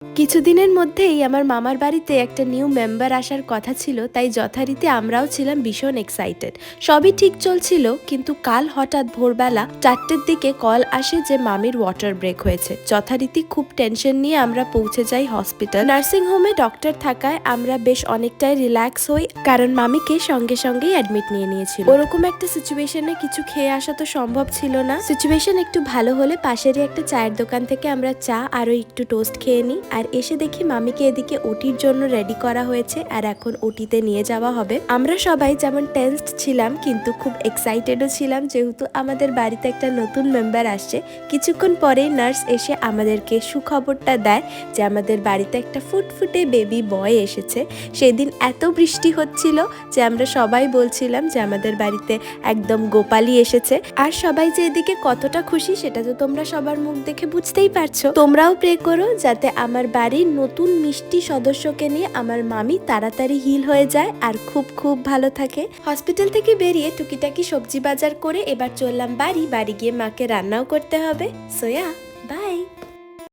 কিছুদিনের মধ্যেই আমার মামার বাড়িতে একটা নিউ মেম্বার আসার কথা ছিল, তাই যথারীতি আমরাও ছিলাম ভীষণ এক্সাইটেড। সবই ঠিক চলছিল, কিন্তু কাল হঠাৎ ভোরবেলা 4টের দিকে কল আসে যে মামির ওয়াটার ব্রেক হয়েছে। যথারীতি খুব টেনশন নিয়ে আমরা পৌঁছে যাই হসপিটাল। নার্সিং হোমে ডক্টর থাকায় আমরা বেশ অনেকটাই রিল্যাক্স হই, কারণ মামিকে সঙ্গে সঙ্গেই অ্যাডমিট নিয়েছিল। ওরকম একটা সিচুয়েশনে কিছু খেয়ে আসা তো সম্ভব ছিল না। সিচুয়েশন একটু ভালো হলে পাশেরই একটা চায়ের দোকান থেকে আমরা চা আরো একটু টোস্ট খেয়ে নিই, আর এসে দেখি মামিকে এদিকে ওটির জন্য রেডি করা হয়েছে আর এখন ওটিতে নিয়ে যাওয়া হবে। আমরা সবাই যেমন টেন্সড ছিলাম, কিন্তু খুব এক্সাইটেডও ছিলাম, যেহেতু আমাদের বাড়িতে একটা নতুন মেম্বার আসছে। কিছুক্ষণ পরেই নার্স এসে আমাদেরকে সুখবরটা দেয় যে আমাদের বাড়িতে একটা ফুটফুটে বেবি বয় এসেছে। সেদিন এত বৃষ্টি হচ্ছিল যে আমরা সবাই বলছিলাম যে আমাদের বাড়িতে একদম গোপালই এসেছে। আর সবাই যে এদিকে কতটা খুশি সেটা তো তোমরা সবার মুখ দেখে বুঝতেই পারছো। তোমরাও প্রে করো যাতে আমার বাড়ির নতুন মিষ্টি সদস্যকে নিয়ে আমার মামি তাড়াতাড়ি হিল হয়ে যায় আর খুব খুব ভালো থাকে। হসপিটাল থেকে বেরিয়ে টুকিটাকি সবজি বাজার করে এবার চললাম বাড়ি গিয়ে মাকে রান্নাও করতে হবে। সোয়া